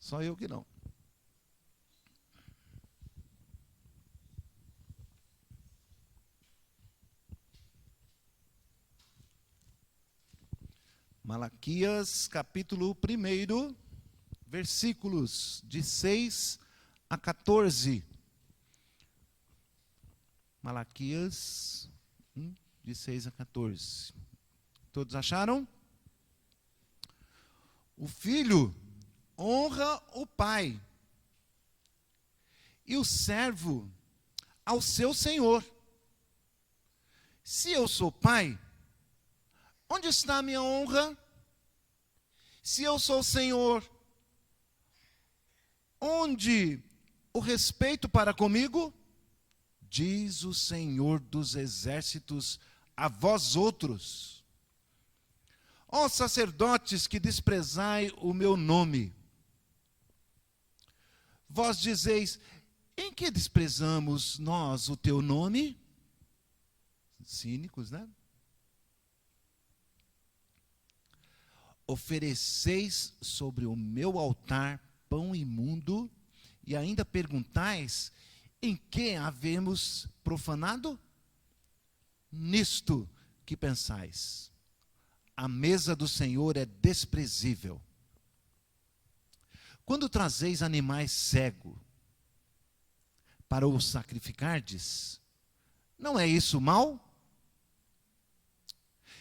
Só eu que não. Malaquias, capítulo 1, versículos de 6 a 14. Malaquias 1, de 6 a 14. Todos acharam? O filho honra o pai, e o servo ao seu senhor. Se eu sou pai, onde está a minha honra? Se eu sou senhor, onde o respeito para comigo? Diz o Senhor dos exércitos a vós outros: ó sacerdotes que desprezai o meu nome. Vós dizeis: em que desprezamos nós o teu nome? Cínicos, né? Ofereceis sobre o meu altar pão imundo, e ainda perguntais: em que havemos profanado? Nisto que pensais: a mesa do Senhor é desprezível. Quando trazeis animais cegos para os sacrificardes, não é isso mal?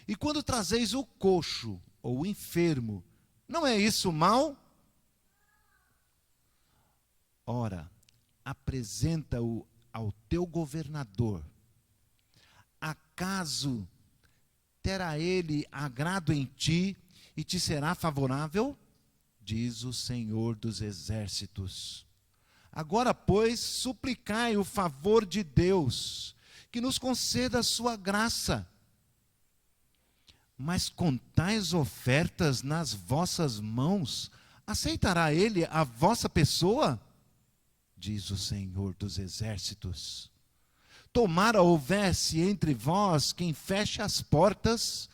E quando trazeis o coxo ou o enfermo, não é isso mal? Ora, apresenta-o ao teu governador. Acaso terá ele agrado em ti e te será favorável? Diz o Senhor dos exércitos. Agora, pois, suplicai o favor de Deus, que nos conceda a sua graça. Mas com tais ofertas nas vossas mãos, aceitará ele a vossa pessoa? Diz o Senhor dos exércitos. Tomara houvesse entre vós quem feche as portas,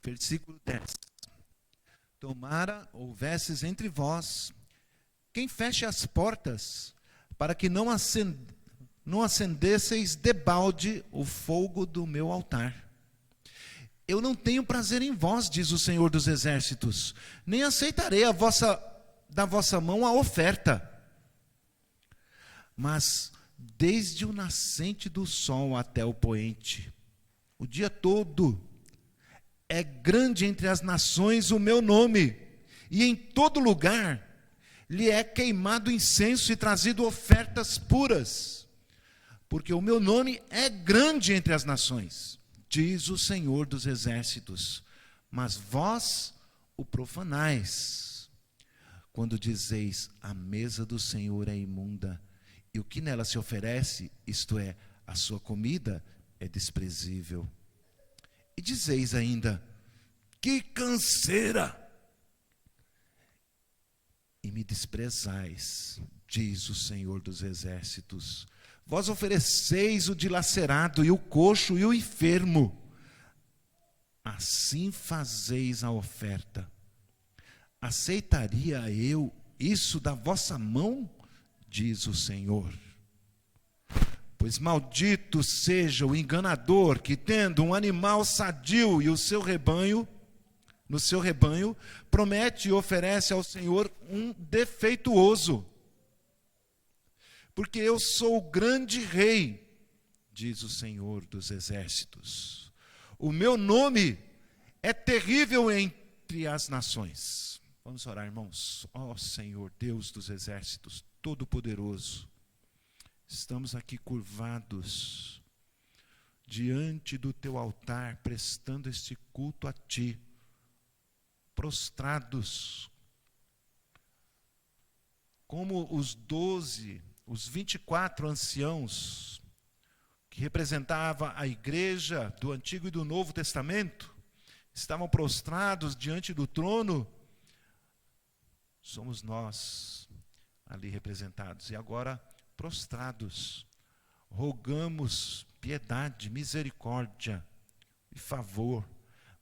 versículo 10. Tomara houvesses entre vós quem feche as portas, para que não acendesseis debalde o fogo do meu altar. Eu não tenho prazer em vós, diz o Senhor dos exércitos, nem aceitarei da vossa mão a oferta. Mas desde o nascente do sol até o poente, o dia todo, é grande entre as nações o meu nome, e em todo lugar lhe é queimado incenso e trazido ofertas puras, porque o meu nome é grande entre as nações, diz o Senhor dos exércitos. Mas vós o profanais, quando dizeis: a mesa do Senhor é imunda, e o que nela se oferece, isto é, a sua comida, é desprezível. E dizeis ainda: que canseira! E me desprezais, diz o Senhor dos exércitos. Vós ofereceis o dilacerado, e o coxo, e o enfermo. Assim fazeis a oferta. Aceitaria eu isso da vossa mão? Diz o Senhor. Pois maldito seja o enganador que, tendo um animal sadio e no seu rebanho, promete e oferece ao Senhor um defeituoso. Porque eu sou o grande rei, diz o Senhor dos exércitos. O meu nome é terrível entre as nações. Vamos orar, irmãos. Ó Senhor, Deus dos exércitos, Todo-Poderoso, estamos aqui curvados diante do teu altar, prestando este culto a ti, prostrados, como os 24 anciãos que representava a igreja do Antigo e do Novo Testamento, estavam prostrados diante do trono, somos nós ali representados. E agora, prostrados, rogamos piedade, misericórdia e favor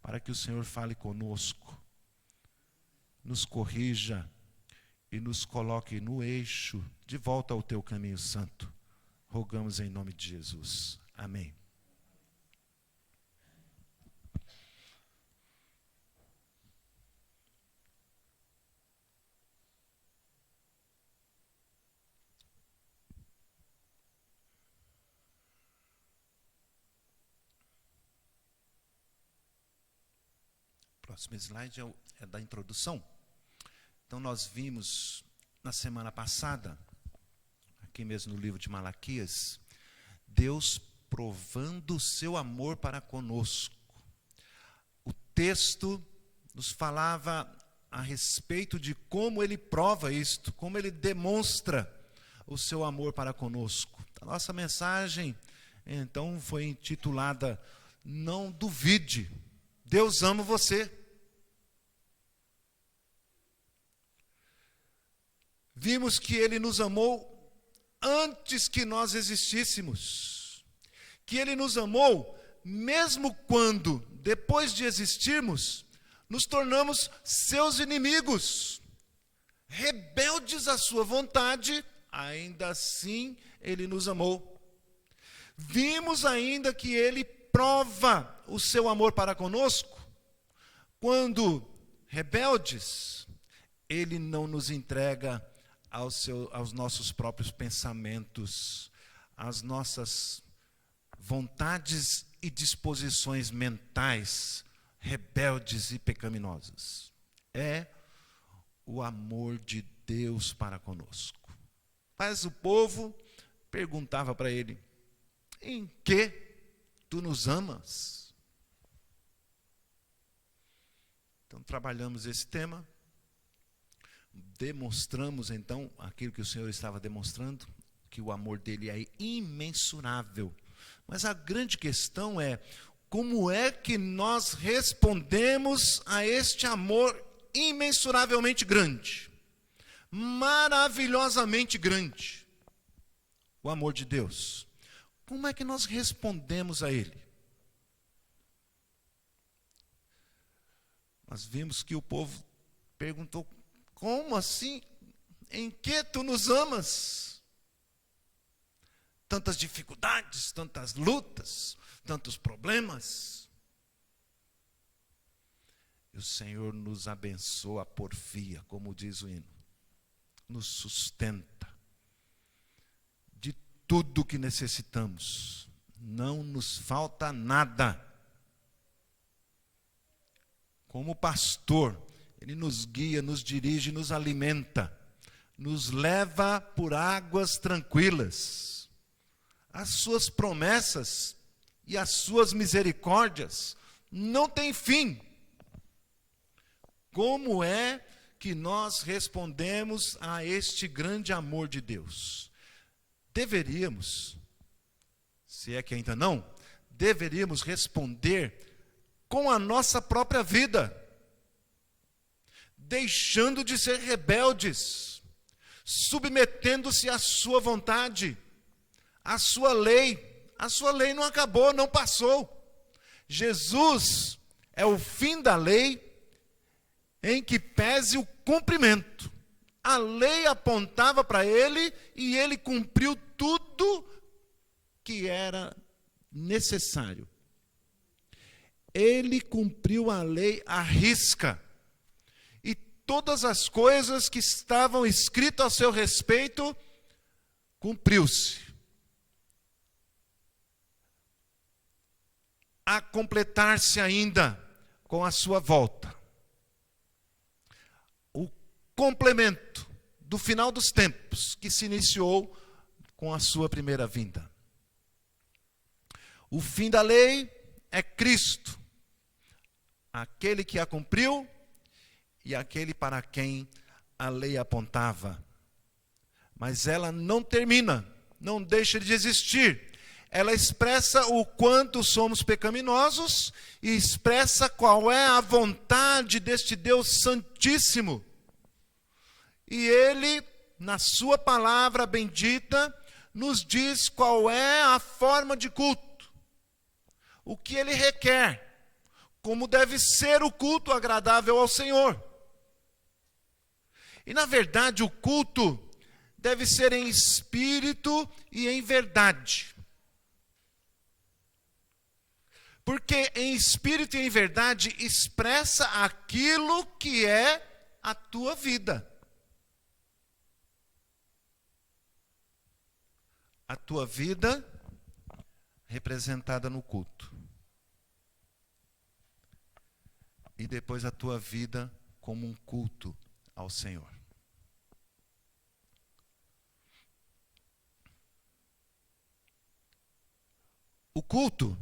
para que o Senhor fale conosco, nos corrija e nos coloque no eixo, de volta ao teu caminho santo. Rogamos em nome de Jesus. Amém. O próximo slide é da introdução. Então, nós vimos na semana passada, aqui mesmo no livro de Malaquias, Deus provando o seu amor para conosco. O texto nos falava a respeito de como ele prova isto, como ele demonstra o seu amor para conosco. A nossa mensagem, então, foi intitulada Não Duvide, Deus ama você. Vimos que Ele nos amou antes que nós existíssemos. Que Ele nos amou mesmo quando, depois de existirmos, nos tornamos seus inimigos. Rebeldes à sua vontade, ainda assim Ele nos amou. Vimos ainda que Ele prova o seu amor para conosco, quando, rebeldes, Ele não nos entrega aos nossos próprios pensamentos, às nossas vontades e disposições mentais rebeldes e pecaminosas. É o amor de Deus para conosco. Mas o povo perguntava para ele: em que tu nos amas? Então trabalhamos esse tema. Demonstramos então aquilo que o Senhor estava demonstrando, que o amor dele é imensurável. Mas a grande questão é, como é que nós respondemos a este amor imensuravelmente grande, maravilhosamente grande, o amor de Deus? Como é que nós respondemos a ele? Nós vimos que o povo perguntou: como assim? Em que tu nos amas? Tantas dificuldades, tantas lutas, tantos problemas. E o Senhor nos abençoa a porfia, como diz o hino. Nos sustenta de tudo que necessitamos. Não nos falta nada. Como pastor, Ele nos guia, nos dirige, nos alimenta, nos leva por águas tranquilas. As suas promessas e as suas misericórdias não têm fim. Como é que nós respondemos a este grande amor de Deus? Deveríamos, se é que ainda não, deveríamos responder com a nossa própria vida, deixando de ser rebeldes, submetendo-se à sua vontade, à sua lei. A sua lei não acabou, não passou. Jesus é o fim da lei, em que pese o cumprimento. A lei apontava para ele e ele cumpriu tudo que era necessário. Ele cumpriu a lei à risca. E todas as coisas que estavam escritas a seu respeito, cumpriu-se. A completar-se ainda com a sua volta. O complemento do final dos tempos, que se iniciou com a sua primeira vinda. O fim da lei é Cristo, aquele que a cumpriu e aquele para quem a lei apontava. Mas ela não termina, não deixa de existir. ela expressa o quanto somos pecaminosos e expressa qual é a vontade deste Deus Santíssimo. E Ele, na sua palavra bendita, nos diz qual é a forma de culto, o que Ele requer, como deve ser o culto agradável ao Senhor. E, na verdade, o culto deve ser em espírito e em verdade. Porque em espírito e em verdade expressa aquilo que é a tua vida. A tua vida representada no culto. E depois a tua vida como um culto ao Senhor. O culto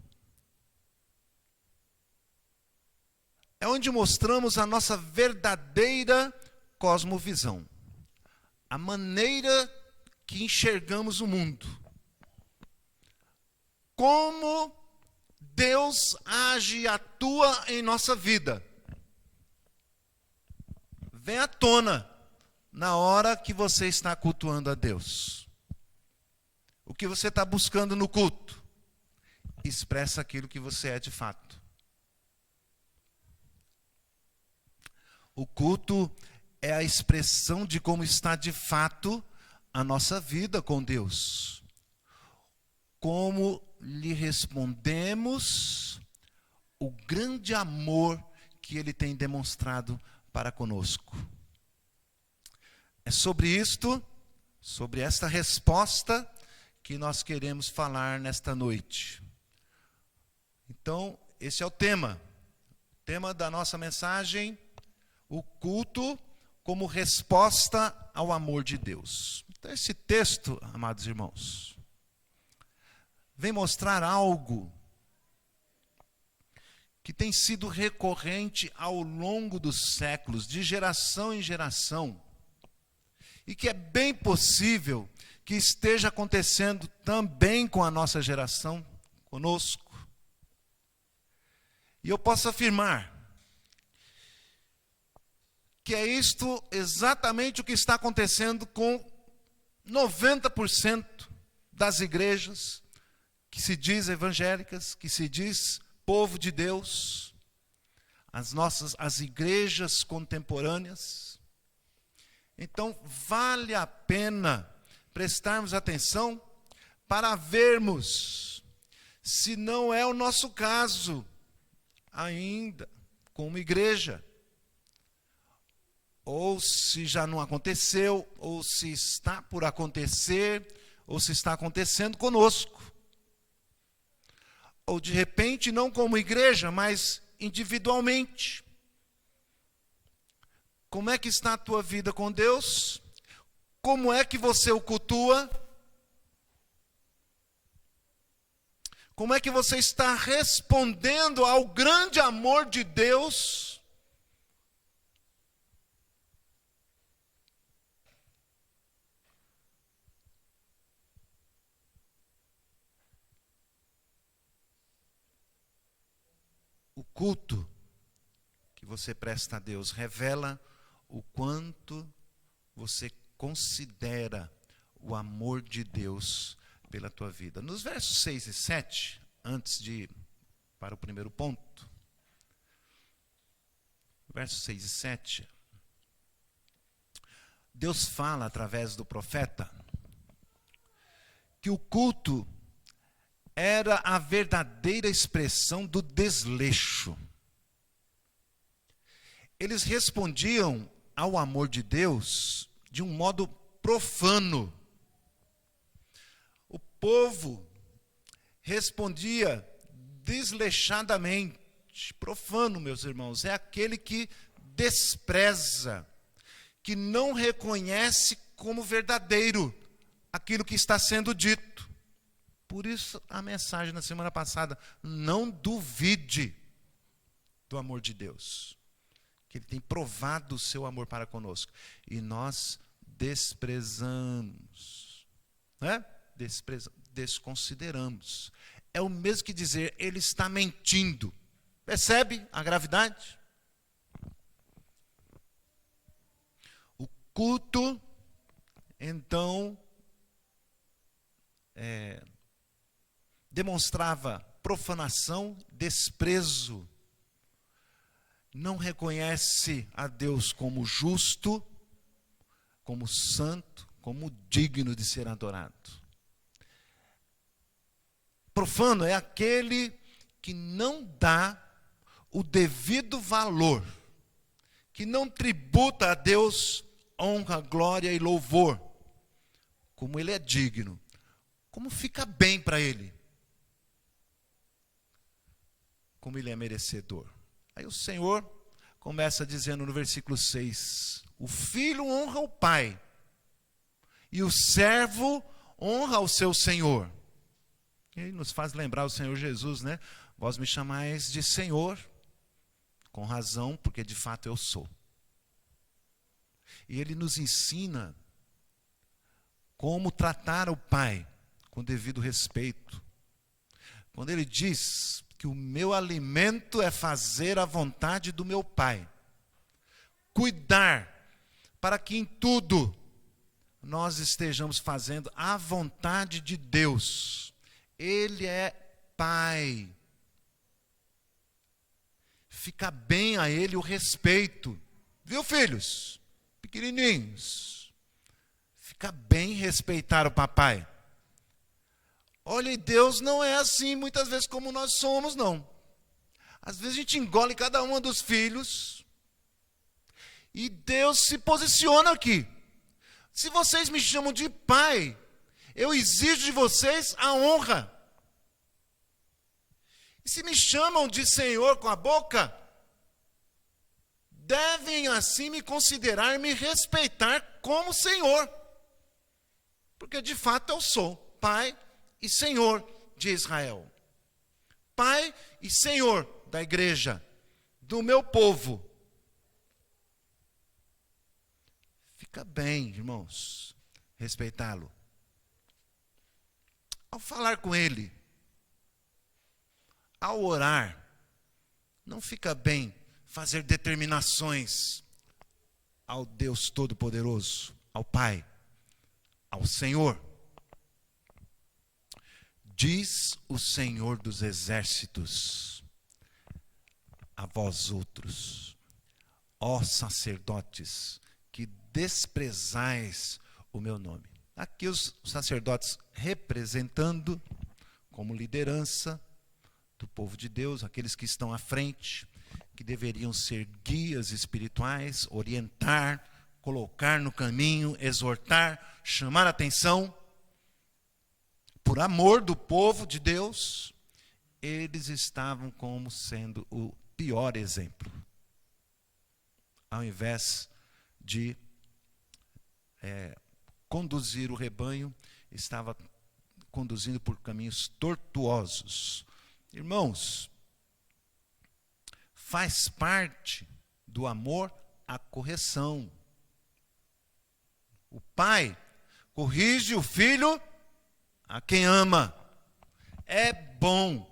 é onde mostramos a nossa verdadeira cosmovisão, a maneira que enxergamos o mundo, como Deus age e atua em nossa vida. Vem à tona na hora que você está cultuando a Deus. O que você está buscando no culto expressa aquilo que você é de fato. O culto é a expressão de como está de fato a nossa vida com Deus. Como lhe respondemos o grande amor que Ele tem demonstrado para conosco. É sobre isto, sobre esta resposta, que nós queremos falar nesta noite. Então, esse é o tema da nossa mensagem, o culto como resposta ao amor de Deus. Então, esse texto, amados irmãos, vem mostrar algo que tem sido recorrente ao longo dos séculos, de geração em geração, e que é bem possível que esteja acontecendo também com a nossa geração, conosco. E eu posso afirmar que é isto exatamente o que está acontecendo com 90% das igrejas que se diz evangélicas, que se diz povo de Deus, as igrejas contemporâneas. Então, vale a pena prestarmos atenção para vermos se não é o nosso caso ainda como igreja, ou se já não aconteceu, ou se está por acontecer, ou se está acontecendo conosco. Ou de repente, não como igreja, mas individualmente. Como é que está a tua vida com Deus? Como é que você o cultua? Como é que você está respondendo ao grande amor de Deus? O culto que você presta a Deus revela o quanto você considera o amor de Deus pela tua vida. Nos versos 6 e 7, antes de ir para o primeiro ponto, versos 6 e 7, Deus fala através do profeta que o culto era a verdadeira expressão do desleixo. Eles respondiam ao amor de Deus de um modo profano. O povo respondia desleixadamente. Profano, meus irmãos, é aquele que despreza, que não reconhece como verdadeiro aquilo que está sendo dito. Por isso a mensagem na semana passada: não duvide do amor de Deus, que Ele tem provado o seu amor para conosco. E nós desprezamos, né? desconsideramos. É o mesmo que dizer, ele está mentindo. Percebe a gravidade? O culto, então, demonstrava profanação, desprezo. Não reconhece a Deus como justo, como santo, como digno de ser adorado. Profano é aquele que não dá o devido valor, que não tributa a Deus honra, glória e louvor, como ele é digno, como fica bem para ele, como ele é merecedor. Aí o Senhor começa dizendo no versículo 6, o filho honra o pai, e o servo honra o seu senhor. E ele nos faz lembrar o Senhor Jesus, né? Vós me chamais de Senhor, com razão, porque de fato eu sou. E ele nos ensina como tratar o pai com devido respeito. Quando ele diz que o meu alimento é fazer a vontade do meu pai, cuidar para que em tudo nós estejamos fazendo a vontade de Deus. Ele é pai. Fica bem a ele o respeito. Viu, filhos? Pequenininhos. Fica bem respeitar o papai. Olha, e Deus não é assim muitas vezes como nós somos, não. Às vezes a gente engole cada um dos filhos e Deus se posiciona aqui. Se vocês me chamam de pai, eu exijo de vocês a honra. E se me chamam de Senhor com a boca, devem assim me considerar e me respeitar como Senhor. Porque de fato eu sou pai e Senhor de Israel. Pai e Senhor da igreja, do meu povo. Fica bem, irmãos, respeitá-lo. Ao falar com ele, ao orar, não fica bem fazer determinações ao Deus Todo-Poderoso, ao Pai, ao Senhor. Diz o Senhor dos Exércitos a vós outros, ó sacerdotes, que desprezais o meu nome. Aqui os sacerdotes representando como liderança do povo de Deus, aqueles que estão à frente, que deveriam ser guias espirituais, orientar, colocar no caminho, exortar, chamar a atenção. Por amor do povo de Deus, eles estavam como sendo o pior exemplo. Ao invés de conduzir o rebanho, estava conduzindo por caminhos tortuosos. Irmãos, faz parte do amor a correção. O pai corrige o filho a quem ama. É bom,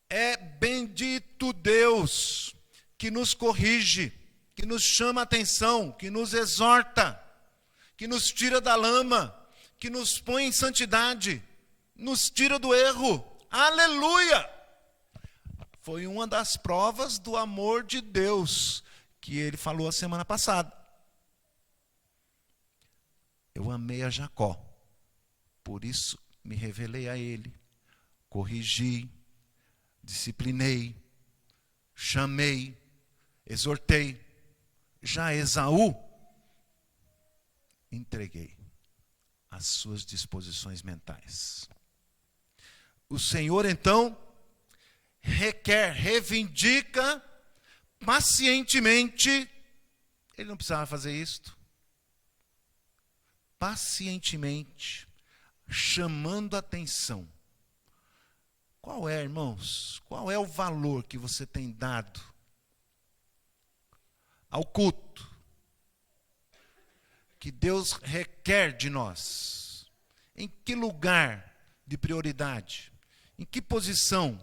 é bendito Deus que nos corrige, que nos chama a atenção, que nos exorta, que nos tira da lama, que nos põe em santidade, nos tira do erro. Aleluia! Foi uma das provas do amor de Deus que ele falou a semana passada. Eu amei a Jacó, por isso me revelei a ele, corrigi, disciplinei, chamei, exortei. Já Esaú, entreguei as suas disposições mentais. O Senhor, então, requer, reivindica pacientemente. Ele não precisava fazer isto. Pacientemente, chamando a atenção. Qual é, irmãos? Qual é o valor que você tem dado ao culto que Deus requer de nós? Em que lugar de prioridade? Em que posição?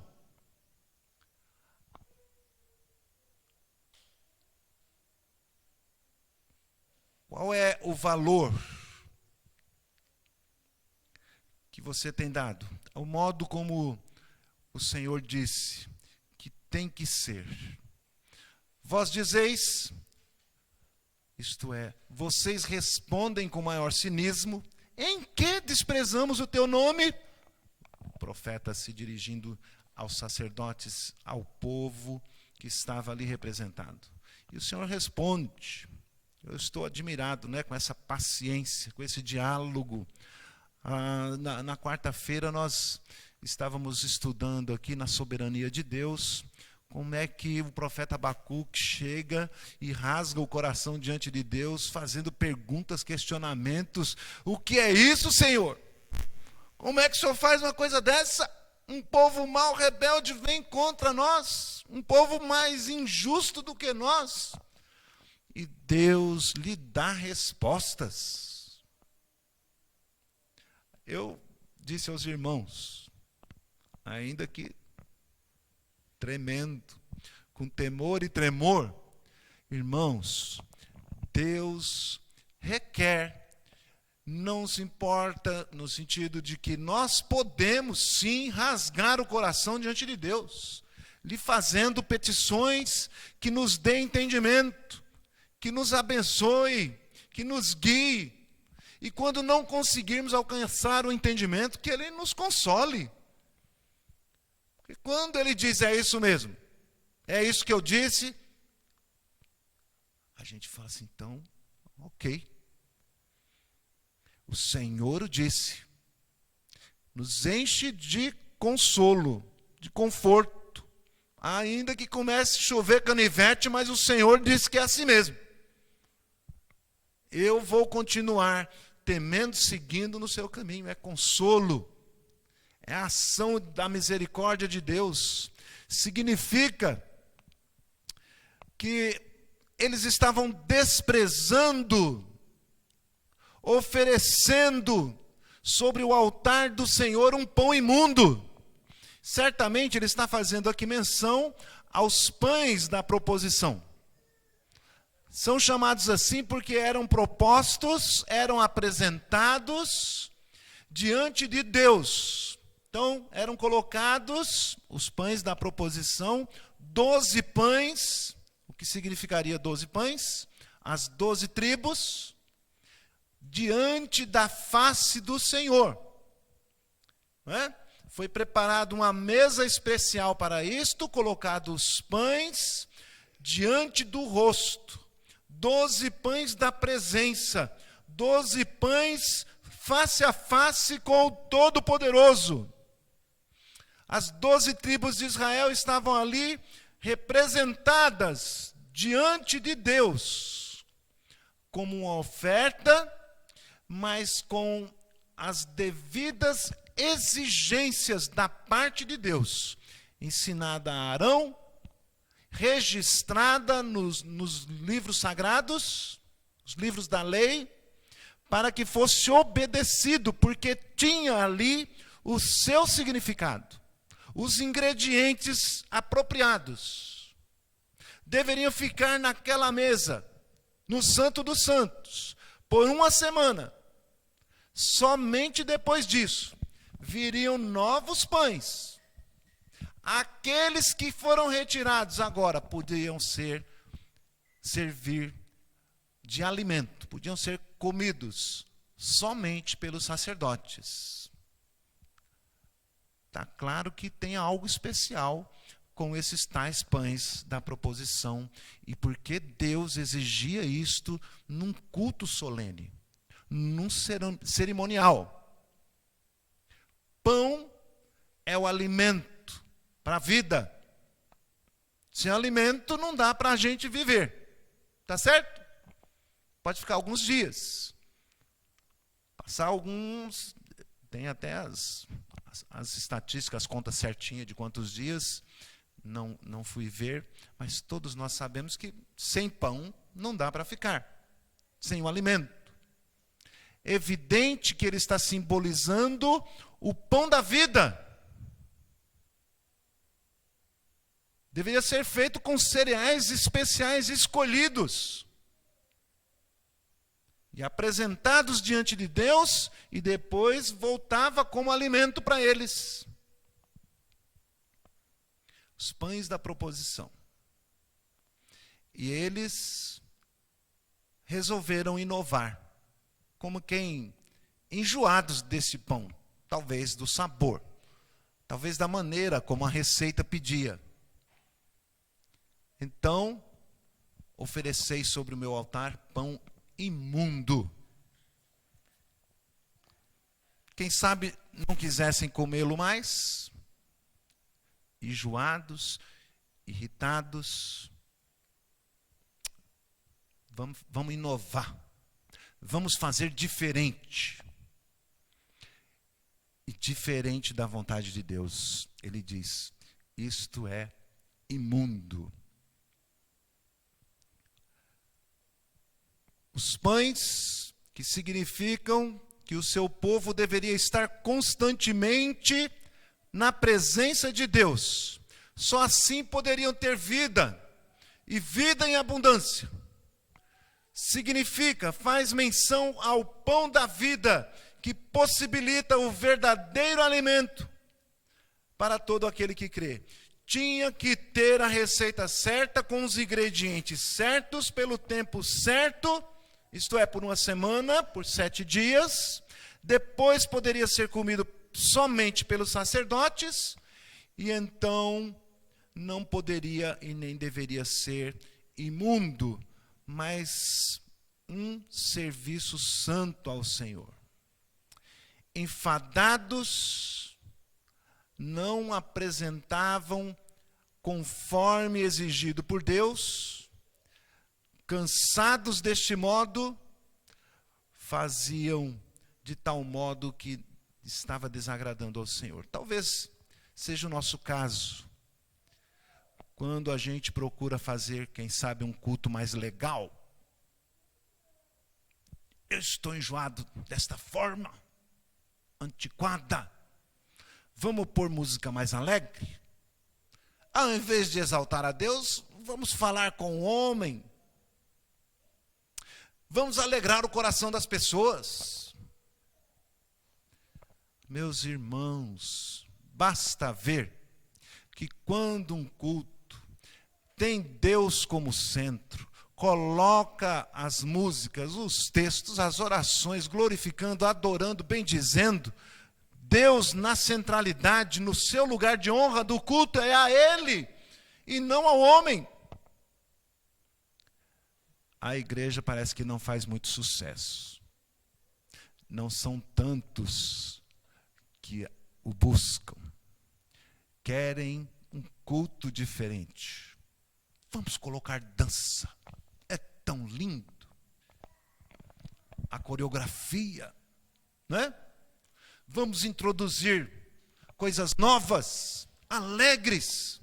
Qual é o valor que você tem dado? O modo como o Senhor disse que tem que ser. Vós dizeis, isto é, vocês respondem com maior cinismo, em que desprezamos o teu nome? O profeta se dirigindo aos sacerdotes, ao povo que estava ali representado. E o Senhor responde. Eu estou admirado, né, com essa paciência, com esse diálogo. Na quarta-feira nós estávamos estudando aqui na soberania de Deus, como é que o profeta Abacuque chega e rasga o coração diante de Deus, fazendo perguntas, questionamentos. O que é isso, Senhor? Como é que o Senhor faz uma coisa dessa? Um povo mau, rebelde, vem contra nós. Um povo mais injusto do que nós. E Deus lhe dá respostas. Eu disse aos irmãos, ainda que tremendo, com temor e tremor, irmãos, Deus requer, não se importa no sentido de que nós podemos sim rasgar o coração diante de Deus, lhe fazendo petições que nos dê entendimento, que nos abençoe, que nos guie. E quando não conseguirmos alcançar o entendimento, que Ele nos console. Porque quando Ele diz, é isso mesmo, é isso que eu disse, a gente fala assim, então, ok. O Senhor o disse. Nos enche de consolo, de conforto. Ainda que comece a chover canivete, mas o Senhor disse que é assim mesmo. Eu vou continuar temendo, seguindo no seu caminho. É consolo. É a ação da misericórdia de Deus. Significa que eles estavam desprezando, oferecendo sobre o altar do Senhor um pão imundo. Certamente ele está fazendo aqui menção aos pães da proposição. São chamados assim porque eram propostos, eram apresentados diante de Deus. Então, eram colocados os pães da proposição, 12 pães, o que significaria 12 pães? As 12 tribos, diante da face do Senhor. Não é? Foi preparada uma mesa especial para isto, colocados os pães diante do rosto. 12 pães da presença, 12 pães face a face com o Todo-Poderoso. As 12 tribos de Israel estavam ali representadas diante de Deus, como uma oferta, mas com as devidas exigências da parte de Deus, ensinada a Arão, registrada nos livros sagrados, os livros da lei, para que fosse obedecido, porque tinha ali o seu significado, os ingredientes apropriados. Deveriam ficar naquela mesa, no Santo dos Santos, por uma semana. Somente depois disso, viriam novos pães. Aqueles que foram retirados agora podiam servir de alimento, podiam ser comidos somente pelos sacerdotes. Está claro que tem algo especial com esses tais pães da proposição, e porque Deus exigia isto num culto solene, num cerimonial. Pão é o alimento para a vida. Sem alimento não dá para a gente viver. Tá certo? Pode ficar alguns dias. Passar alguns... Tem até as estatísticas, as contas certinhas de quantos dias. Não fui ver. Mas todos nós sabemos que sem pão não dá para ficar. Sem o alimento. evidente que ele está simbolizando o pão da vida. Deveria ser feito com cereais especiais escolhidos e apresentados diante de Deus, e depois voltava como alimento para eles. Os pães da proposição. E eles resolveram inovar, como quem, enjoados desse pão, talvez do sabor, talvez da maneira como a receita pedia. Então, oferecei sobre o meu altar pão imundo. Quem sabe não quisessem comê-lo mais, enjoados, irritados. Vamos inovar, vamos fazer diferente. E diferente da vontade de Deus, ele diz, isto é imundo. Os pães, que significam que o seu povo deveria estar constantemente na presença de Deus. Só assim poderiam ter vida, e vida em abundância. Significa, faz menção ao pão da vida, que possibilita o verdadeiro alimento para todo aquele que crê. Tinha que ter a receita certa, com os ingredientes certos, pelo tempo certo, isto é, por uma semana, por 7 dias. Depois poderia ser comido somente pelos sacerdotes, e então não poderia e nem deveria ser imundo, mas um serviço santo ao Senhor. Enfadados, não apresentavam conforme exigido por Deus. Cansados deste modo, faziam de tal modo que estava desagradando ao Senhor. Talvez seja o nosso caso, quando a gente procura fazer, quem sabe, um culto mais legal. Eu estou enjoado desta forma, antiquada. Vamos pôr música mais alegre? Ao invés de exaltar a Deus, vamos falar com o homem. Vamos alegrar o coração das pessoas. Meus irmãos, basta ver que quando um culto tem Deus como centro, coloca as músicas, os textos, as orações, glorificando, adorando, bendizendo, Deus na centralidade, no seu lugar de honra do culto, é a Ele e não ao homem. A igreja parece que não faz muito sucesso. Não são tantos que o buscam. Querem um culto diferente. Vamos colocar dança. É tão lindo. A coreografia, não é? Vamos introduzir coisas novas, alegres.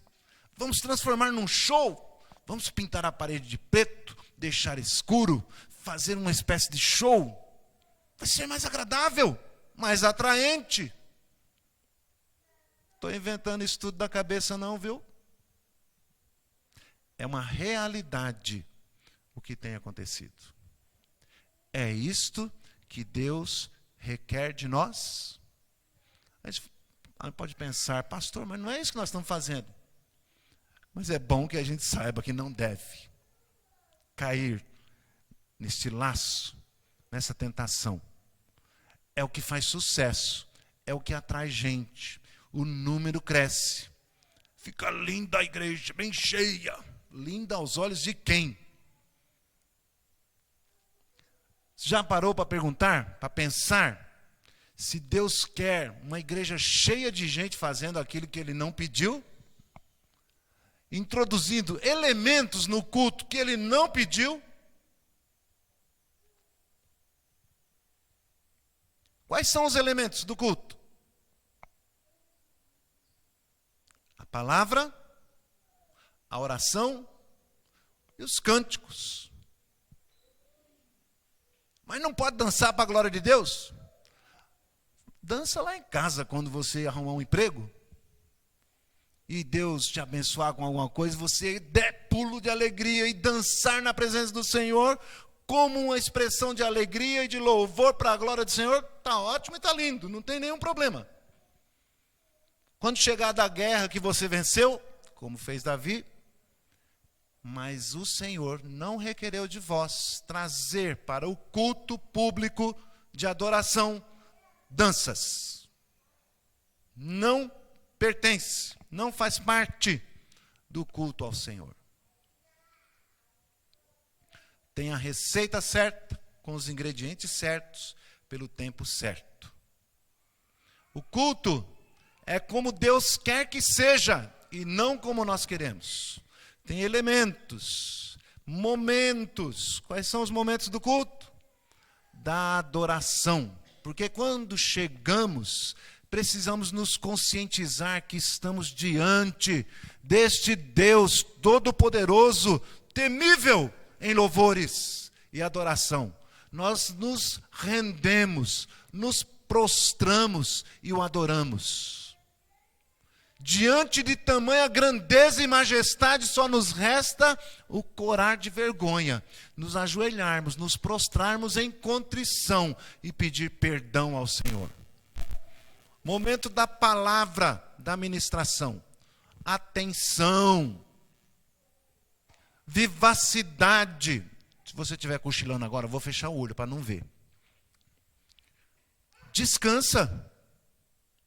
Vamos transformar num show. Vamos pintar a parede de preto, deixar escuro, fazer uma espécie de show. Vai ser mais agradável, mais atraente. Estou inventando isso tudo da cabeça não, viu? É uma realidade o que tem acontecido. É isto que Deus requer de nós? A gente pode pensar, pastor, mas não é isso que nós estamos fazendo. Mas é bom que a gente saiba que não deve cair neste laço, nessa tentação. É o que faz sucesso, é o que atrai gente. O número cresce. Fica linda a igreja, bem cheia. Linda aos olhos de quem? Já parou para perguntar, para pensar? Se Deus quer uma igreja cheia de gente fazendo aquilo que Ele não pediu? Introduzindo elementos no culto que Ele não pediu? Quais são os elementos do culto? A palavra, a oração e os cânticos. Mas não pode dançar para a glória de Deus? Dança lá em casa quando você arrumar um emprego. E Deus te abençoar com alguma coisa, você der pulo de alegria e dançar na presença do Senhor, como uma expressão de alegria e de louvor para a glória do Senhor, está ótimo e está lindo, não tem nenhum problema. Quando chegar da guerra que você venceu, como fez Davi, mas o Senhor não requereu de vós trazer para o culto público de adoração danças. Não pertence, não faz parte do culto ao Senhor. Tem a receita certa, com os ingredientes certos, pelo tempo certo. O culto é como Deus quer que seja, e não como nós queremos. Tem elementos, momentos. Quais são os momentos do culto? Da adoração. Porque quando chegamos, precisamos nos conscientizar que estamos diante deste Deus Todo-Poderoso, temível em louvores e adoração. Nós nos rendemos, nos prostramos e o adoramos. Diante de tamanha grandeza e majestade, só nos resta o corar de vergonha, nos ajoelharmos, nos prostrarmos em contrição e pedir perdão ao Senhor. Momento da palavra, da ministração. Atenção. Vivacidade. Se você estiver cochilando agora, eu vou fechar o olho para não ver. Descansa.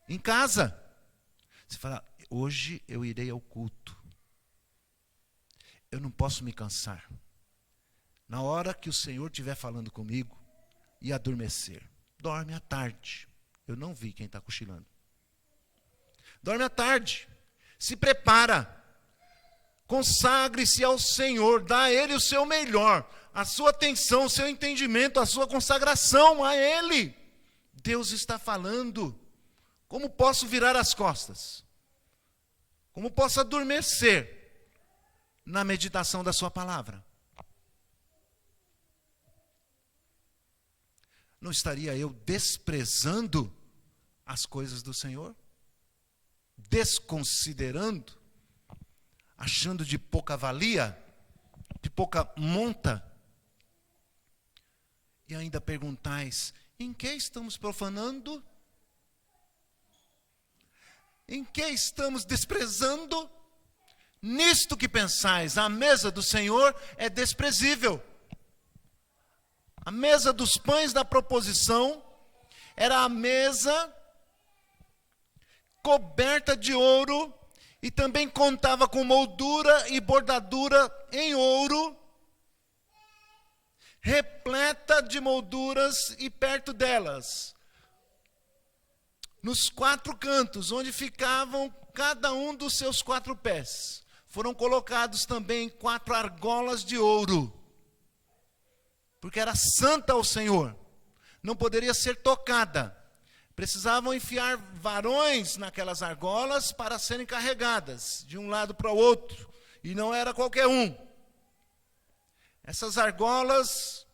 Em casa. Você fala, hoje eu irei ao culto. Eu não posso me cansar. Na hora que o Senhor estiver falando comigo e adormecer, dorme à tarde. Eu não vi quem está cochilando. Dorme à tarde. Se prepara. Consagre-se ao Senhor. Dá a Ele o seu melhor. A sua atenção, o seu entendimento, a sua consagração a Ele. Deus está falando. Como posso virar as costas? Como posso adormecer na meditação da sua palavra? Não estaria eu desprezando as coisas do Senhor? Desconsiderando? Achando de pouca valia? De pouca monta? E ainda perguntais, em que estamos profanando? Em que estamos desprezando? Nisto que pensais, a mesa do Senhor é desprezível. A mesa dos pães da proposição era a mesa coberta de ouro e também contava com moldura e bordadura em ouro, repleta de molduras e perto delas, nos 4 cantos, onde ficavam cada um dos seus 4 pés, foram colocados também 4 argolas de ouro, porque era santa ao Senhor, não poderia ser tocada. Precisavam enfiar varões naquelas argolas para serem carregadas de um lado para o outro, e não era qualquer um. Essas argolas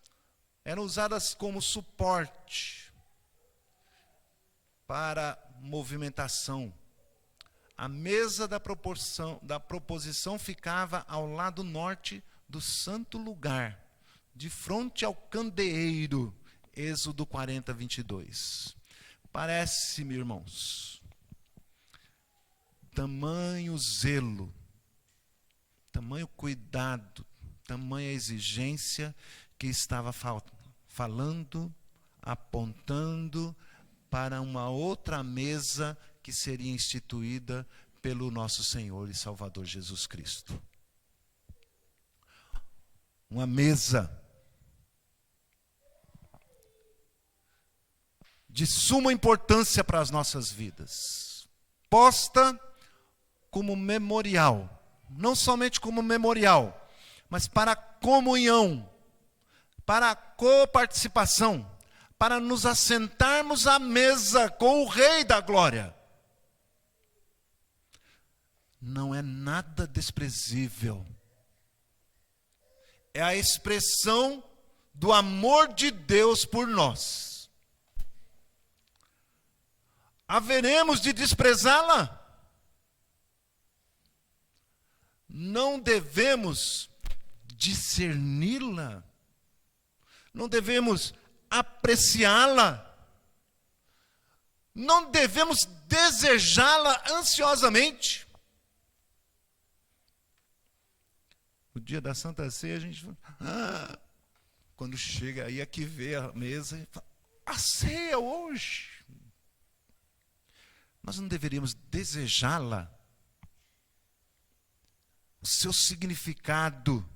eram usadas como suporte para movimentação. A mesa da proposição ficava ao lado norte do santo lugar, de frente ao candeeiro. Êxodo 40, 22. Parece-me, irmãos, tamanho zelo, tamanho cuidado, tamanha exigência que estava falando, apontando para uma outra mesa que seria instituída pelo nosso Senhor e Salvador Jesus Cristo. Uma mesa de suma importância para as nossas vidas, posta como memorial, não somente como memorial, mas para comunhão, para coparticipação, para nos assentarmos à mesa com o Rei da Glória. Não é nada desprezível. É a expressão do amor de Deus por nós, haveremos de desprezá-la? Não devemos discerni-la? Não devemos apreciá-la? Não devemos desejá-la ansiosamente? No dia da Santa Ceia, a gente quando chega aí, aqui vê a mesa, e fala, a ceia hoje. Nós não deveríamos desejá-la? O seu significado,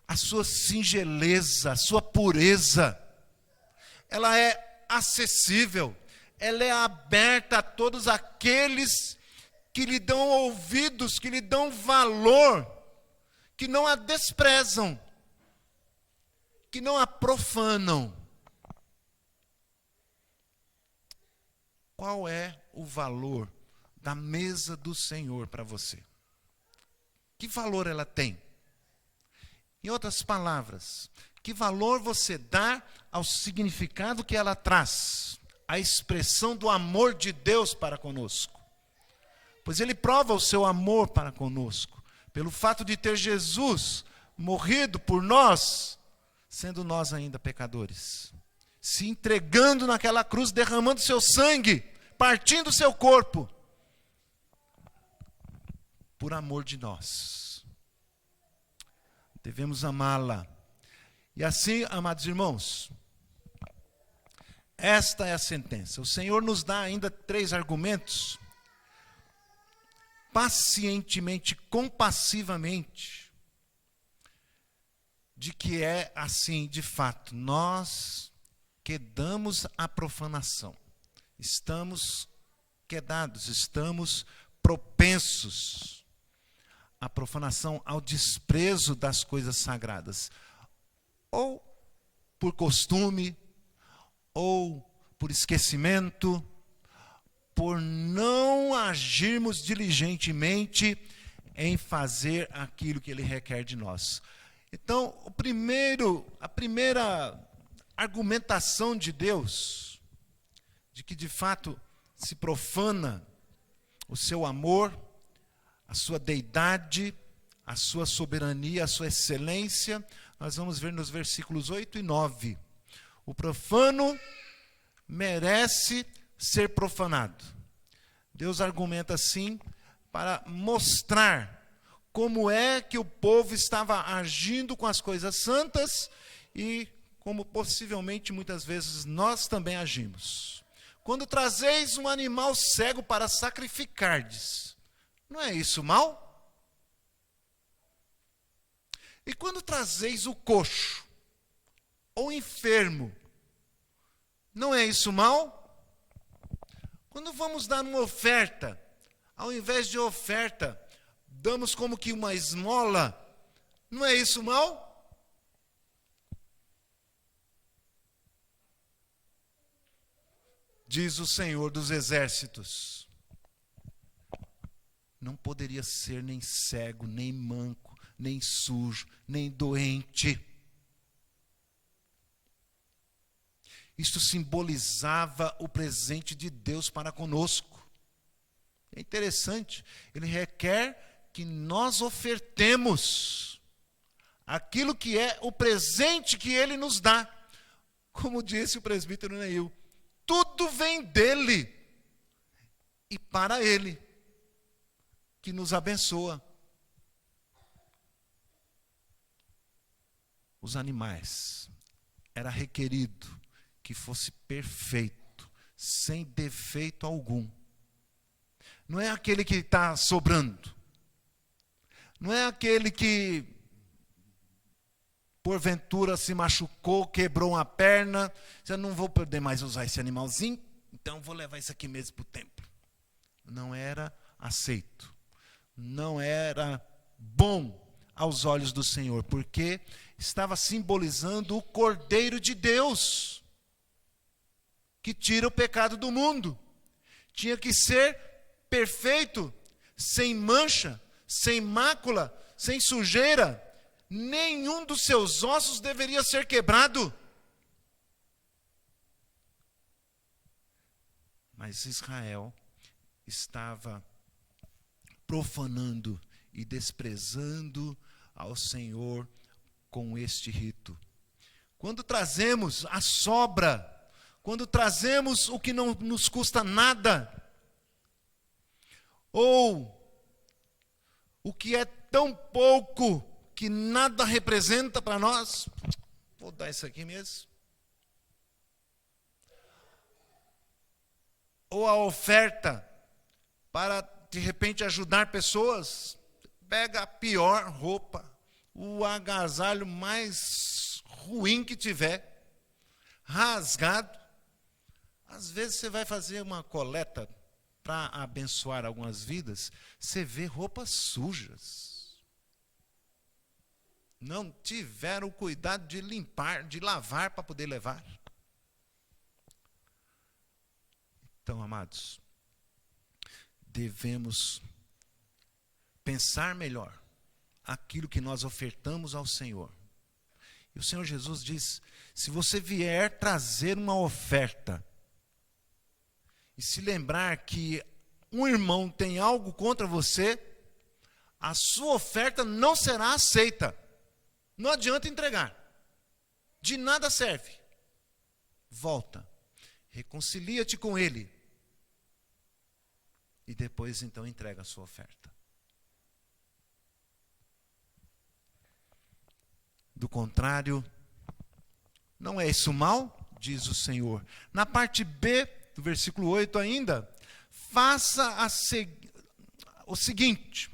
a sua singeleza, a sua pureza, ela é acessível, ela é aberta a todos aqueles que lhe dão ouvidos, que lhe dão valor, que não a desprezam, que não a profanam. Qual é o valor da mesa do Senhor para você? Que valor ela tem? Em outras palavras, que valor você dá ao significado que ela traz, a expressão do amor de Deus para conosco? Pois Ele prova o seu amor para conosco, pelo fato de ter Jesus morrido por nós, sendo nós ainda pecadores, se entregando naquela cruz, derramando seu sangue, partindo seu corpo, por amor de nós. Devemos amá-la. E assim, amados irmãos, esta é a sentença. O Senhor nos dá ainda 3 argumentos, pacientemente, compassivamente, de que é assim, de fato, nós quedamos à profanação, estamos quedados, estamos propensos à profanação, ao desprezo das coisas sagradas, ou por costume, ou por esquecimento, por não agirmos diligentemente em fazer aquilo que Ele requer de nós. Então, a primeira argumentação de Deus, de que de fato se profana o seu amor, a sua deidade, a sua soberania, a sua excelência, nós vamos ver nos versículos 8 e 9. O profano merece ser profanado. Deus argumenta assim para mostrar como é que o povo estava agindo com as coisas santas e como possivelmente muitas vezes nós também agimos. Quando trazeis um animal cego para sacrificardes, não é isso mal? E quando trazeis o coxo ou enfermo, não é isso mal? Quando vamos dar uma oferta, ao invés de oferta, damos como que uma esmola, não é isso mal? Diz o Senhor dos Exércitos, não poderia ser nem cego, nem manco, nem sujo, nem doente. Isto simbolizava o presente de Deus para conosco. É interessante, Ele requer que nós ofertemos aquilo que é o presente que Ele nos dá. Como disse o presbítero Neil, tudo vem dEle e para Ele, que nos abençoa. Os animais, era requerido que fosse perfeito, sem defeito algum. Não é aquele que está sobrando. Não é aquele que, porventura, se machucou, quebrou uma perna. Eu não vou poder mais usar esse animalzinho, então vou levar isso aqui mesmo para o templo. Não era aceito. Não era bom aos olhos do Senhor, porque estava simbolizando o Cordeiro de Deus, que tira o pecado do mundo. Tinha que ser perfeito, sem mancha, sem mácula, sem sujeira. nenhum dos seus ossos deveria ser quebrado. Mas Israel estava profanando e desprezando ao Senhor com este rito. Quando trazemos a sobra, quando trazemos o que não nos custa nada, ou o que é tão pouco que nada representa para nós, vou dar isso aqui mesmo. Ou a oferta para, de repente, ajudar pessoas, pega a pior roupa, o agasalho mais ruim que tiver, rasgado. Às vezes você vai fazer uma coleta para abençoar algumas vidas, você vê roupas sujas. Não tiveram o cuidado de limpar, de lavar para poder levar. Então, amados, devemos pensar melhor aquilo que nós ofertamos ao Senhor. E o Senhor Jesus diz, se você vier trazer uma oferta, e se lembrar que um irmão tem algo contra você, a sua oferta não será aceita. Não adianta entregar. De nada serve. Volta. Reconcilia-te com ele. E depois então entrega a sua oferta. Do contrário, não é isso mal, diz o Senhor. Na parte B do versículo 8 ainda, faça o seguinte,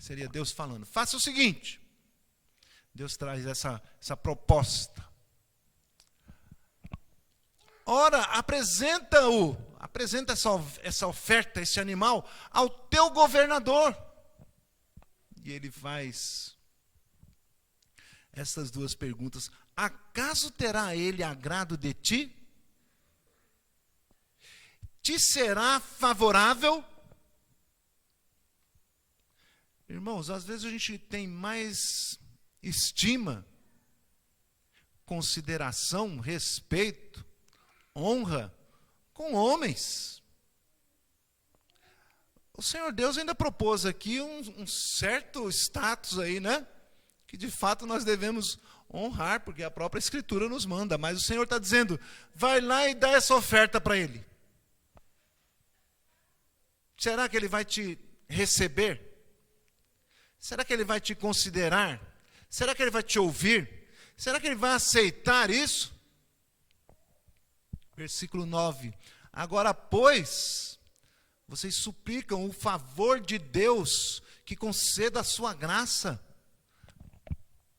seria Deus falando, faça o seguinte. Deus traz essa proposta. Ora, apresenta essa oferta, esse animal, ao teu governador. E ele faz essas duas perguntas. Acaso terá ele agrado de ti? Te será favorável? Irmãos, às vezes a gente tem mais estima, consideração, respeito, honra com homens. O Senhor Deus ainda propôs aqui um certo status aí, né? Que de fato nós devemos honrar, porque a própria Escritura nos manda. Mas o Senhor está dizendo, vai lá e dá essa oferta para ele. Será que ele vai te receber? Será que ele vai te considerar? Será que ele vai te ouvir? Será que ele vai aceitar isso? Versículo 9. Agora, pois, vocês suplicam o favor de Deus que conceda a sua graça.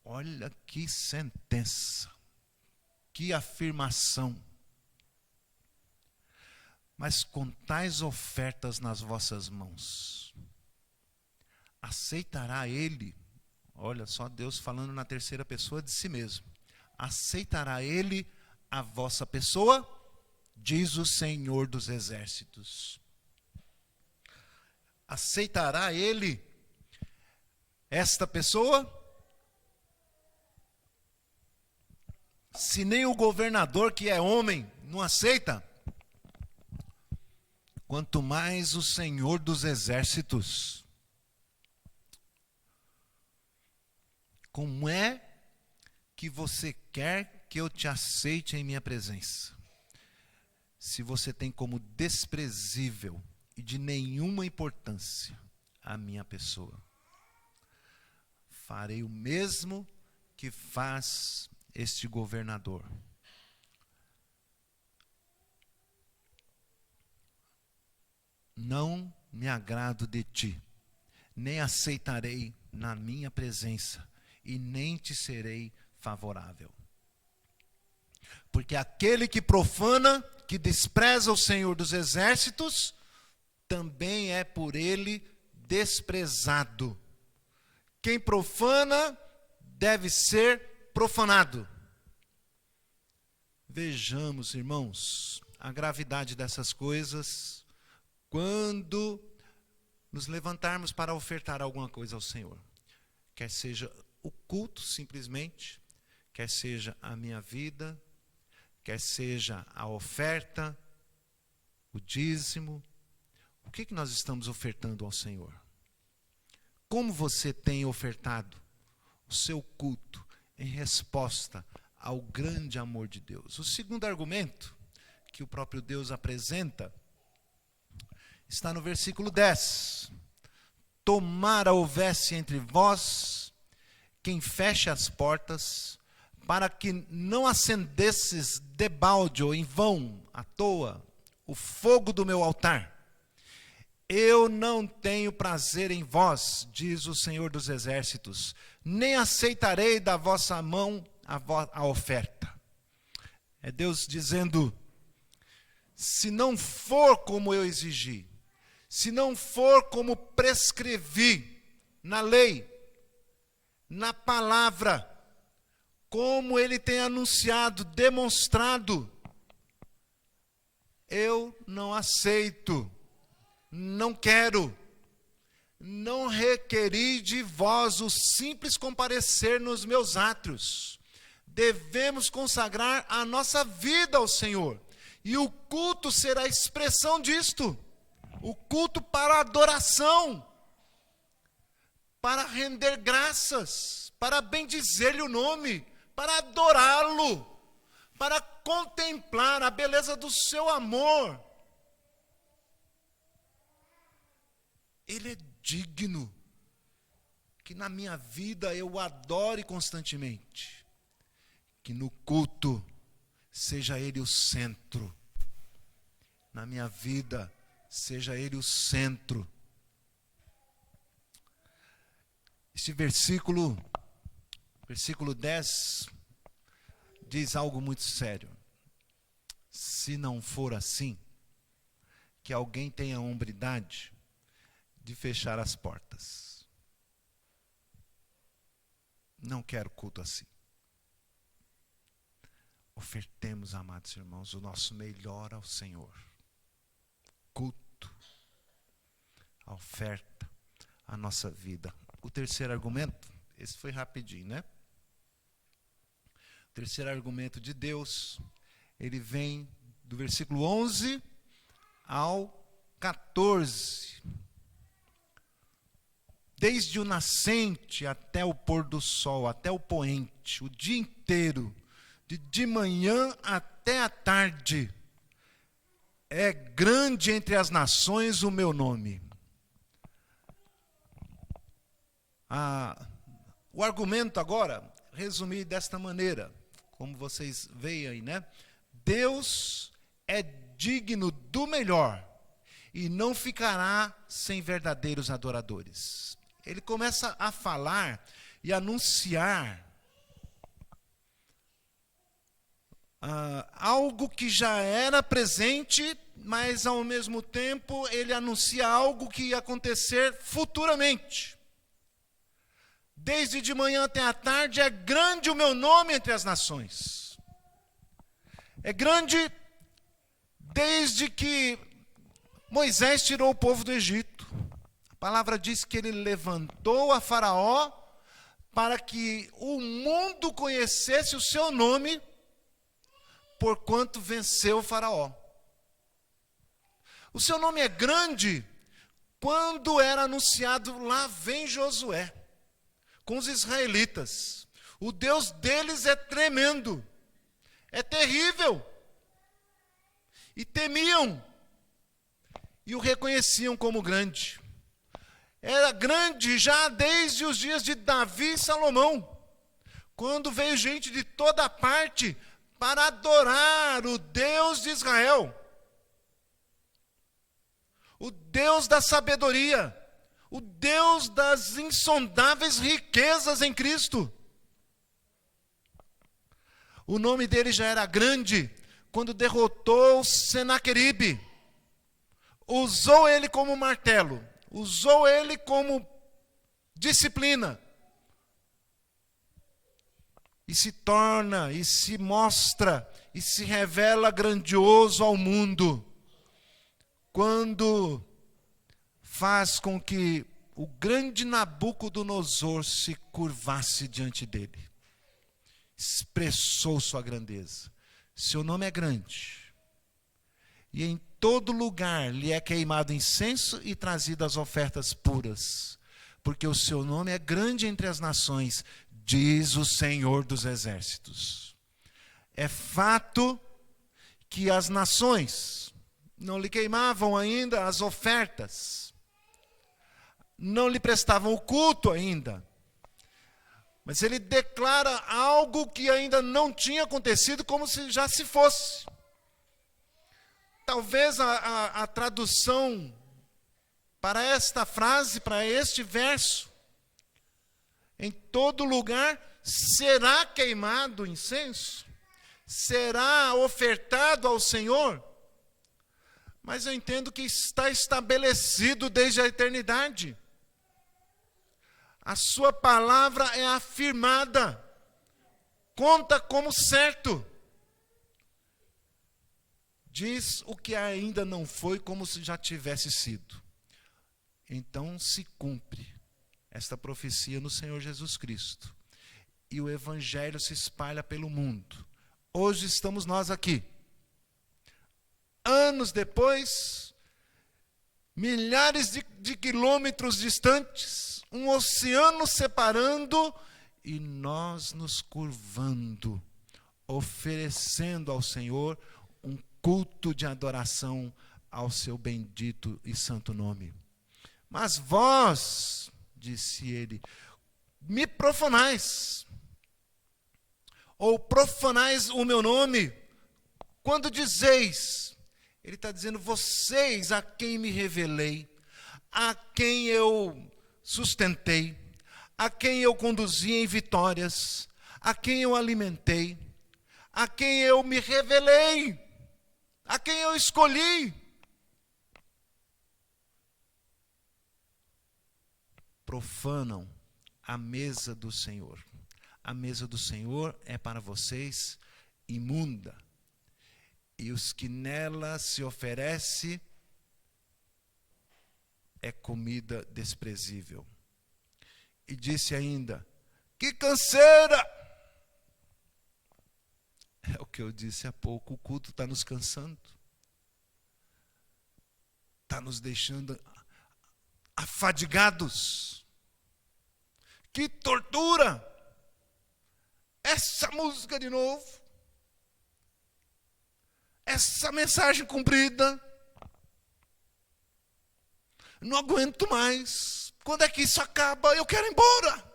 Olha que sentença, que afirmação. Mas com tais ofertas nas vossas mãos, aceitará ele, olha só Deus falando na terceira pessoa de si mesmo, aceitará ele a vossa pessoa, diz o Senhor dos Exércitos. Aceitará ele esta pessoa? Se nem o governador, que é homem, não aceita, quanto mais o Senhor dos Exércitos. Como é que você quer que eu te aceite em minha presença? Se você tem como desprezível e de nenhuma importância a minha pessoa. Farei o mesmo que faz este governador. Não me agrado de ti, nem aceitarei na minha presença, e nem te serei favorável. Porque aquele que profana, que despreza o Senhor dos Exércitos, também é por ele desprezado. Quem profana deve ser profanado. Vejamos, irmãos, a gravidade dessas coisas quando nos levantarmos para ofertar alguma coisa ao Senhor. Quer seja o culto simplesmente, quer seja a minha vida, quer seja a oferta, o dízimo. O que nós estamos ofertando ao Senhor? Como você tem ofertado o seu culto em resposta ao grande amor de Deus? O segundo argumento que o próprio Deus apresenta está no versículo 10. Tomara houvesse entre vós quem feche as portas, para que não acendesses debalde ou em vão, à toa, o fogo do meu altar. Eu não tenho prazer em vós, diz o Senhor dos Exércitos, nem aceitarei da vossa mão a oferta. É Deus dizendo, se não for como eu exigi, se não for como prescrevi na lei, na palavra, como ele tem anunciado, demonstrado, eu não aceito, não quero, não requeri de vós o simples comparecer nos meus átrios. Devemos consagrar a nossa vida ao Senhor, e o culto será a expressão disto. O culto para adoração, para render graças, para bendizer-lhe o nome, para adorá-lo, para contemplar a beleza do seu amor. Ele é digno que na minha vida eu o adore constantemente, que no culto seja ele o centro, na minha vida seja ele o centro. Este versículo 10, diz algo muito sério. Se não for assim, que alguém tenha a hombridade de fechar as portas. Não quero culto assim. Ofertemos, amados irmãos, o nosso melhor ao Senhor. Culto, a oferta, a nossa vida. O terceiro argumento, esse foi rapidinho, né? O terceiro argumento de Deus, ele vem do versículo 11 ao 14. Desde o nascente até o pôr do sol, até o poente, o dia inteiro, de manhã até a tarde, é grande entre as nações o meu nome. O argumento agora, resumir desta maneira, como vocês veem aí, né? Deus é digno do melhor e não ficará sem verdadeiros adoradores. Ele começa a falar e anunciar algo que já era presente, mas ao mesmo tempo ele anuncia algo que ia acontecer futuramente. Desde de manhã até a tarde é grande o meu nome entre as nações. É grande desde que Moisés tirou o povo do Egito. A palavra diz que ele levantou a Faraó para que o mundo conhecesse o seu nome, porquanto venceu o Faraó. O seu nome é grande quando era anunciado, lá vem Josué, com os israelitas. O Deus deles é tremendo, é terrível. E temiam, e o reconheciam como grande. Era grande já desde os dias de Davi e Salomão, quando veio gente de toda parte para adorar o Deus de Israel, o Deus da sabedoria, o Deus das insondáveis riquezas em Cristo. O nome dele já era grande quando derrotou Senaqueribe. Usou ele como martelo, usou ele como disciplina. E se torna, e se mostra, e se revela grandioso ao mundo, quando faz com que o grande Nabucodonosor se curvasse diante dele. Expressou sua grandeza. Seu nome é grande. E em todo lugar lhe é queimado incenso e trazidas ofertas puras. Porque o seu nome é grande entre as nações, diz o Senhor dos Exércitos. É fato que as nações não lhe queimavam ainda as ofertas, não lhe prestavam o culto ainda. Mas ele declara algo que ainda não tinha acontecido, como se já se fosse. Talvez a tradução para esta frase, para este verso, em todo lugar será queimado incenso, será ofertado ao Senhor. Mas eu entendo que está estabelecido desde a eternidade. A sua palavra é afirmada, conta como certo. Diz o que ainda não foi, como se já tivesse sido. Então se cumpre esta profecia no Senhor Jesus Cristo. E o Evangelho se espalha pelo mundo. Hoje estamos nós aqui. Anos depois, milhares de quilômetros distantes, um oceano separando e nós nos curvando, oferecendo ao Senhor um culto de adoração ao seu bendito e santo nome. Mas vós, disse ele, me profanais, ou profanais o meu nome, quando dizeis, ele está dizendo, vocês a quem me revelei, a quem eu sustentei, a quem eu conduzi em vitórias, a quem eu alimentei, a quem eu me revelei, a quem eu escolhi. Profanam a mesa do Senhor. A mesa do Senhor é para vocês imunda. E os que nela se oferece é comida desprezível. E disse ainda, que canseira! É o que eu disse há pouco, o culto está nos cansando. Está nos deixando afadigados. Que tortura! Essa música de novo. Essa mensagem comprida. Não aguento mais. Quando é que isso acaba? Eu quero ir embora.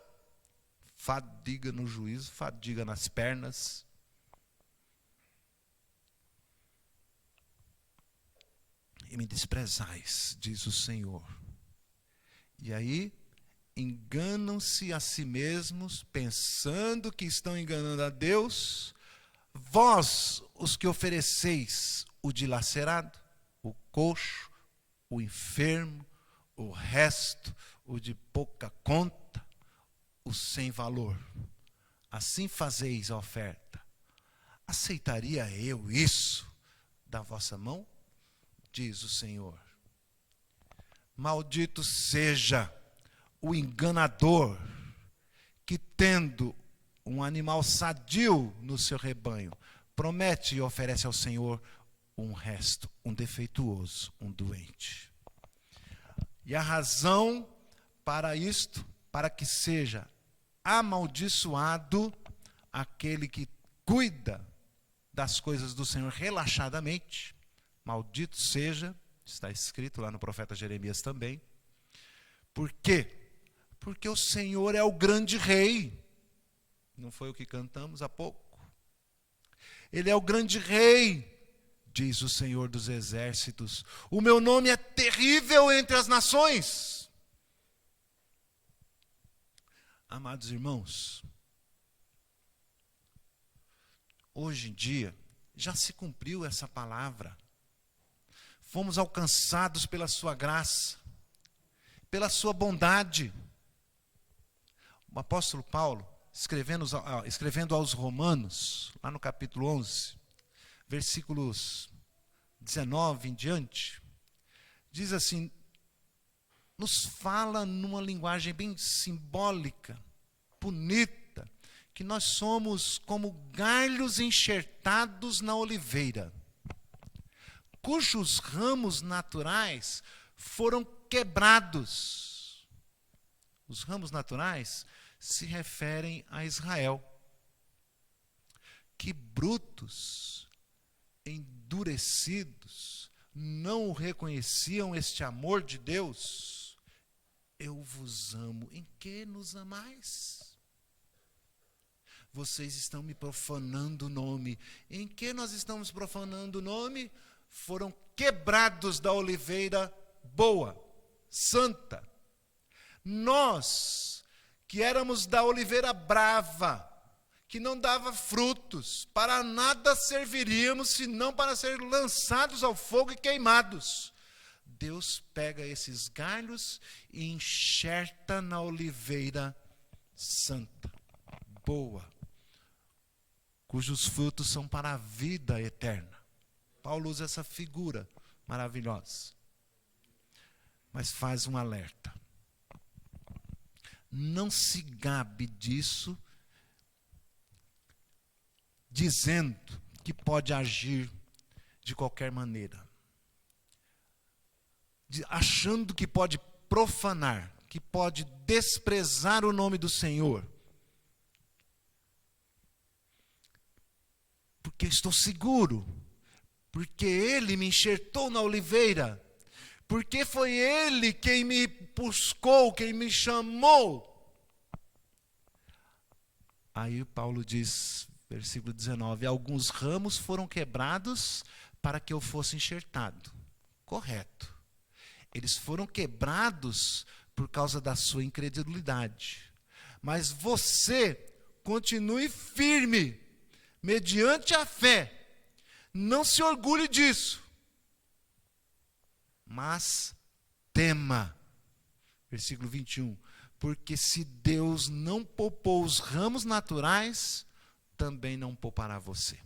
Fadiga no juízo, fadiga nas pernas. E me desprezais, diz o Senhor. E aí, enganam-se a si mesmos, pensando que estão enganando a Deus. Vós, os que ofereceis o dilacerado, o coxo, o enfermo, o resto, o de pouca conta, o sem valor. Assim fazeis a oferta. Aceitaria eu isso da vossa mão? Diz o Senhor. Maldito seja o enganador que, tendo um animal sadio no seu rebanho, promete e oferece ao Senhor um resto, um defeituoso, um doente. E a razão para isto, para que seja amaldiçoado aquele que cuida das coisas do Senhor relaxadamente, maldito seja, está escrito lá no profeta Jeremias também. Por quê? Porque o Senhor é o grande rei. Não foi o que cantamos há pouco? Ele é o grande rei, diz o Senhor dos Exércitos. O meu nome é terrível entre as nações. Amados irmãos, hoje em dia já se cumpriu essa palavra. Fomos alcançados pela sua graça, pela sua bondade. O apóstolo Paulo, escrevendo aos Romanos, lá no capítulo 11, versículos 19 em diante, diz assim, nos fala numa linguagem bem simbólica, bonita, que nós somos como galhos enxertados na oliveira, cujos ramos naturais foram quebrados. Os ramos naturais se referem a Israel, que brutos, endurecidos, não reconheciam este amor de Deus. Eu vos amo. Em que nos amais? Vocês estão me profanando o nome. Em que nós estamos profanando o nome? Foram quebrados da oliveira boa, santa. Nós, que éramos da oliveira brava, que não dava frutos, para nada serviríamos, senão para ser lançados ao fogo e queimados. Deus pega esses galhos e enxerta na oliveira santa, boa, cujos frutos são para a vida eterna. Paulo usa essa figura maravilhosa, mas faz um alerta. Não se gabe disso, dizendo que pode agir de qualquer maneira, achando que pode profanar, que pode desprezar o nome do Senhor, porque estou seguro, porque Ele me enxertou na oliveira, porque foi Ele quem me buscou, quem me chamou. Aí Paulo diz, versículo 19, alguns ramos foram quebrados para que eu fosse enxertado. Correto. Eles foram quebrados por causa da sua incredulidade. Mas você continue firme, mediante a fé. Não se orgulhe disso, mas tema. Versículo 21. Porque se Deus não poupou os ramos naturais, também não poupará você.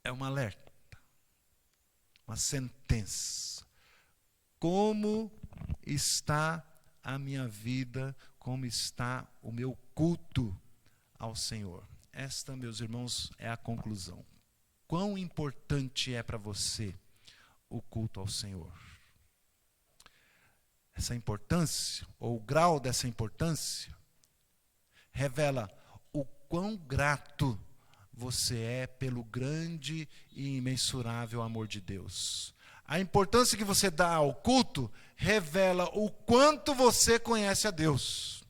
É um alerta, uma sentença. Como está a minha vida, como está o meu culto ao Senhor? Esta, meus irmãos, é a conclusão. Quão importante é para você o culto ao Senhor? Essa importância, ou o grau dessa importância, revela o quão grato você é pelo grande e imensurável amor de Deus. A importância que você dá ao culto revela o quanto você conhece a Deus.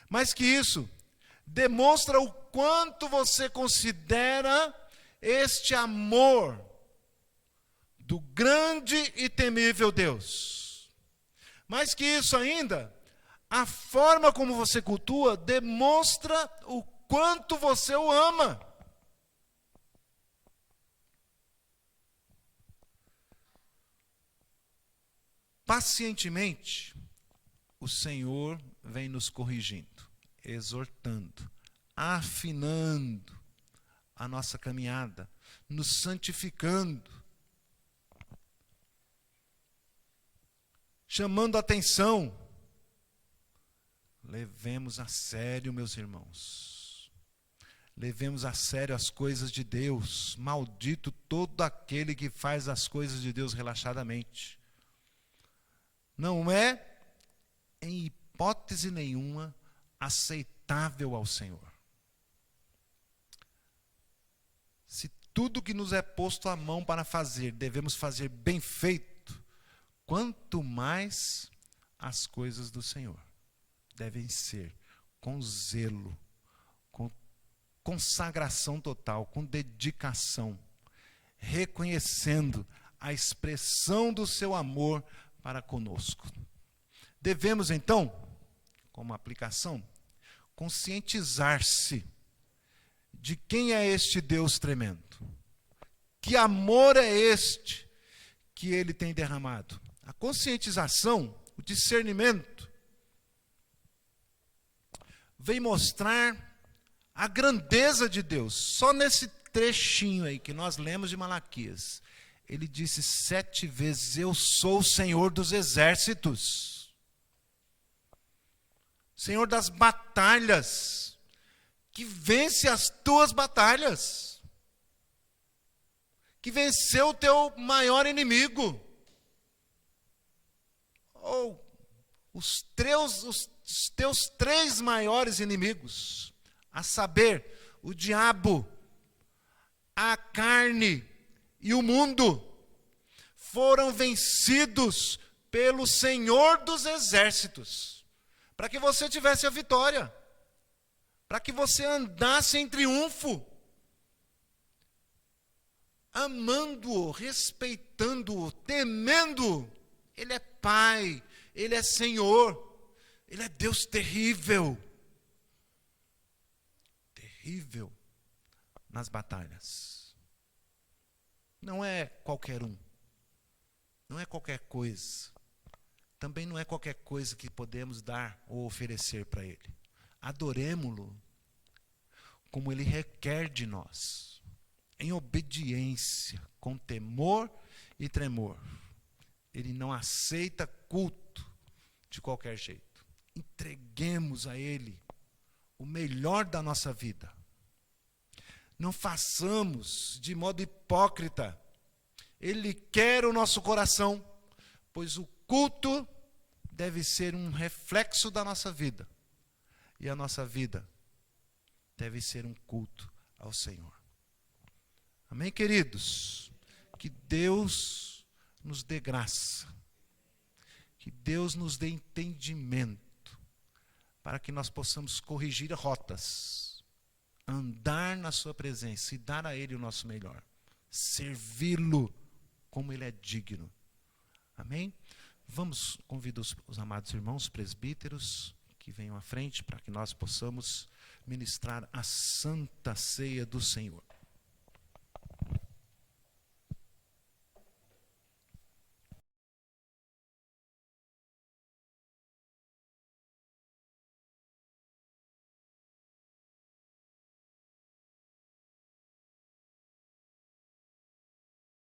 Mais que isso, demonstra o quanto você considera este amor do grande e temível Deus. Mais que isso ainda, a forma como você cultua demonstra o quanto você o ama. Pacientemente, o Senhor vem nos corrigindo, exortando, afinando a nossa caminhada, nos santificando, chamando a atenção. Levemos a sério, meus irmãos. Levemos a sério as coisas de Deus. Maldito todo aquele que faz as coisas de Deus relaxadamente. Não é, em hipótese nenhuma, aceitável ao Senhor. Se tudo que nos é posto à mão para fazer, devemos fazer bem feito, quanto mais as coisas do Senhor devem ser com zelo, com consagração total, com dedicação, reconhecendo a expressão do seu amor para conosco. Devemos, então, como aplicação, conscientizar-se de quem é este Deus tremendo. Que amor é este que Ele tem derramado? A conscientização, o discernimento, vem mostrar a grandeza de Deus. Só nesse trechinho aí que nós lemos de Malaquias, ele disse 7 vezes: eu sou o Senhor dos exércitos, Senhor das batalhas, que vence as tuas batalhas, que venceu o teu maior inimigo, ou os teus 3 maiores inimigos, a saber, o diabo, a carne e o mundo, foram vencidos pelo Senhor dos exércitos, para que você tivesse a vitória, para que você andasse em triunfo, amando-o, respeitando-o, temendo-o. Ele é Pai, Ele é Senhor, Ele é Deus terrível, terrível nas batalhas. Não é qualquer um, não é qualquer coisa, também não é qualquer coisa que podemos dar ou oferecer para Ele. Adoremo-lo como Ele requer de nós, em obediência, com temor e tremor. Ele não aceita culto de qualquer jeito. Entreguemos a Ele o melhor da nossa vida. Não façamos de modo hipócrita. Ele quer o nosso coração, pois o culto deve ser um reflexo da nossa vida. E a nossa vida deve ser um culto ao Senhor. Amém, queridos? Que Deus nos dê graça, que Deus nos dê entendimento, para que nós possamos corrigir rotas, andar na sua presença e dar a Ele o nosso melhor, servi-lo como Ele é digno. Amém? Vamos convidar os amados irmãos presbíteros que venham à frente para que nós possamos ministrar a santa ceia do Senhor.